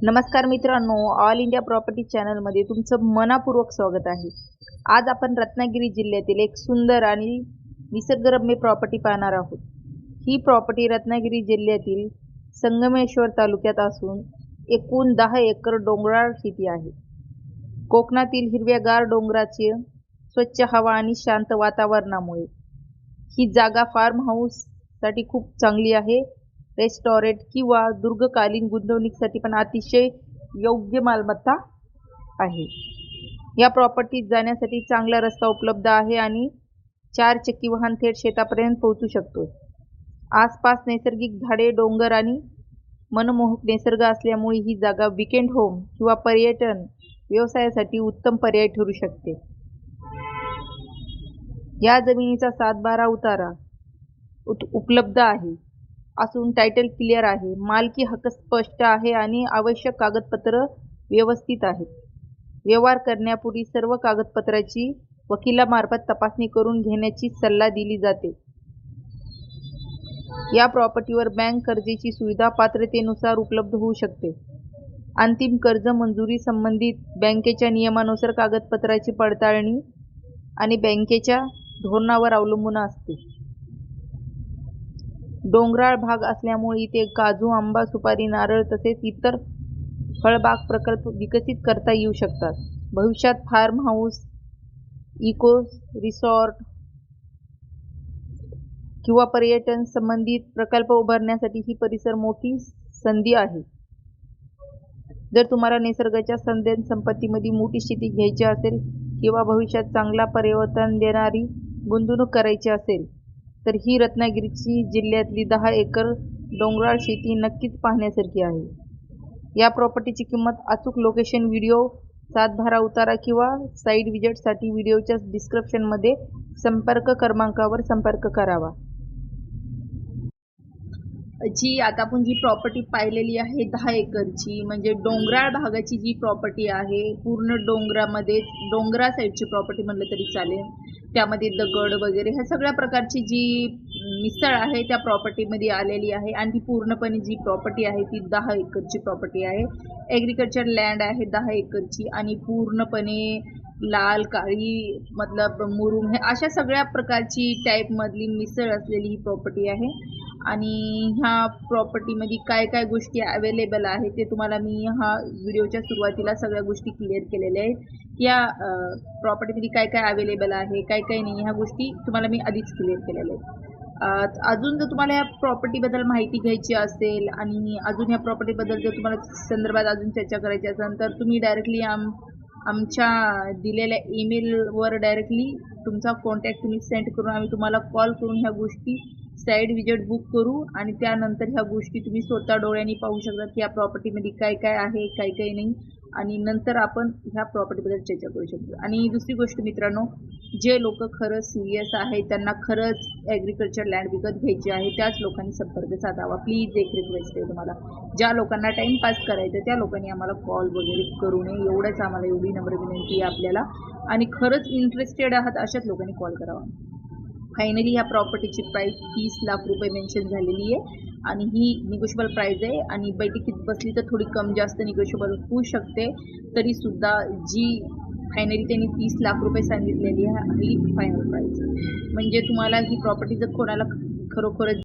नमस्कार मित्रांनो, all India property चॅनलमध्ये तुमचं मनपूर्वक स्वागत आहे। आज आपण रत्नागिरी जिल्ह्यातील एक सुंदर आणि निसर्गरम्य प्रॉपर्टी पाहणार आहोत। ही प्रॉपर्टी रत्नागिरी जिल्ह्यातील संगमेश्वर तालुक्यात असून एकूण 10 एकर डोंगराळ शेती आहे। कोकणातील हिरव्यागार डोंगराचे स्वच्छ हवा आणि शांत वातावरणामुळे ही जागा फार्म हाऊससाठी खूप चांगली आहे। रेस्टॉरंट किंवा दीर्घकालीन गुंतवणुकीसाठी पण अतिशय योग्य मालमत्ता आहे। या प्रॉपर्टीत जाण्यासाठी चांगला रस्ता उपलब्ध आहे आणि 4 चाकी वाहन थेट शेतापर्यंत पोहोचू शकतो। आसपास नैसर्गिक झाडे, डोंगर आणि मनमोहक निसर्ग असल्यामुळे ही जागा वीकेंड होम किंवा पर्यटन व्यवसायासाठी उत्तम पर्याय ठरू शकते। या जमिनीचा 7/12 उतारा उपलब्ध आहे असून टायटल क्लिअर आहे, मालकी हक्क स्पष्ट आहे आणि आवश्यक कागदपत्र व्यवस्थित आहेत। व्यवहार करण्यापूर्वी सर्व कागदपत्राची वकिलामार्फत तपासणी करून घेण्याची सल्ला दिली जाते। या प्रॉपर्टीवर बँक कर्जाची सुविधा पात्रतेनुसार उपलब्ध होऊ शकते। अंतिम कर्ज मंजुरी संबंधित बँकेच्या नियमानुसार कागदपत्राची पडताळणी आणि बँकेच्या धोरणावर अवलंबून असते। डोंगराळ भाग असल्यामुळे इथे काजू, आंबा, सुपारी, नारळ तसेच इतर फळबाग प्रकल्प विकसित करता येऊ शकतात। भविष्यात फार्म हाऊस, इको रिसॉर्ट किंवा पर्यटन संबंधित प्रकल्प उभारण्यासाठी ही परिसर मोठी संधी आहे। जर तुम्हाला निसर्गाच्या संपत्तीमध्ये मोठी शेती घ्यायची असेल किंवा भविष्यात चांगला परिवर्तन देणारी गुंतवणूक करायची असेल तर ही रत्नागिरी जिल्ह्यातली 10 एकर डोंगराळ शेती नक्कीच पाहण्यासारखी आहे। या प्रॉपर्टीची किंमत, अचूक लोकेशन, व्हिडिओ, 7/12 उतारा किंवा साईट विजिटसाठी व्हिडिओच्या डिस्क्रिप्शनमध्ये संपर्क क्रमांकावर संपर्क करावा। आता आपण जी प्रॉपर्टी पाहिलेली आहे 10 एकरची, म्हणजे डोंगराळ भागाची जी प्रॉपर्टी आहे, पूर्ण डोंगरामध्ये, डोंगरा साईडची प्रॉपर्टी म्हणलं तरी चालेल। त्यामध्ये दगड वगैरे ह्या सगळ्या प्रकारची जी मिसळ आहे त्या प्रॉपर्टीमध्ये आलेली आहे आणि ती पूर्णपणे जी प्रॉपर्टी आहे ती 10 एकरची प्रॉपर्टी आहे। ॲग्रिकल्चर लँड आहे 10 एकरची आणि पूर्णपणे लाल, काळी, मतलब मुरुम, हे अशा सगळ्या प्रकारची टाईपमधली मिसळ असलेली ही प्रॉपर्टी आहे। आणि ह्या प्रॉपर्टीमध्ये काय काय गोष्टी अवेलेबल आहे ते तुम्हाला मी ह्या व्हिडिओच्या सुरुवातीला सगळ्या गोष्टी क्लिअर केलेल्या आहेत। या प्रॉपर्टीमध्ये काय काय अवेलेबल आहे, काय काय नाही, ह्या गोष्टी तुम्हाला मी आधीच क्लिअर केलेल्या आहेत। अजून जर तुम्हाला या प्रॉपर्टीबद्दल माहिती घ्यायची असेल आणि अजून ह्या प्रॉपर्टीबद्दल जर तुम्हाला संदर्भात अजून चर्चा करायची असेल तर तुम्ही डायरेक्टली आमच्या दिलेल्या ईमेलवर डायरेक्टली तुमचा कॉन्टॅक्ट तुम्ही सेंड करून आम्ही तुम्हाला कॉल करून ह्या गोष्टी साईड विजिट बुक करू आणि त्यानंतर ह्या गोष्टी तुम्ही स्वतः डोळ्यांनी पाहू शकता की या प्रॉपर्टीमध्ये काय काय आहे, काय काय नाही, आणि नंतर आपण ह्या प्रॉपर्टीबद्दल चर्चा करू शकतो। आणि दुसरी गोष्ट मित्रांनो, जे लोक खरंच सिरियस आहे, त्यांना खरंच ॲग्रिकल्चर लँड विकत घ्यायची आहे, त्याच लोकांनी संपर्क साधावा। प्लीज एक रिक्वेस्ट आहे तुम्हाला, ज्या लोकांना टाईमपास करायचं त्या लोकांनी आम्हाला कॉल वगैरे करू नये, एवढंच आम्हाला एवढी नम्र विनंती आहे आपल्याला। आणि खरंच इंटरेस्टेड आहात अशाच लोकांनी कॉल करावा। फायनली ह्या प्रॉपर्टीची प्राइस 30 लाख रुपये मेन्शन झालेली आहे आणि ही निगोशिएबल प्राइस आहे आणि बैठकीत बसली तर थोडी कम जास्त निगोशिएबल होऊ शकते। तरीसुद्धा जी फायनली त्यांनी 30 लाख रुपये सांगितलेली आहे ही फायनल प्राइस, म्हणजे तुम्हाला ही प्रॉपर्टी जर कोणाला खरोखरच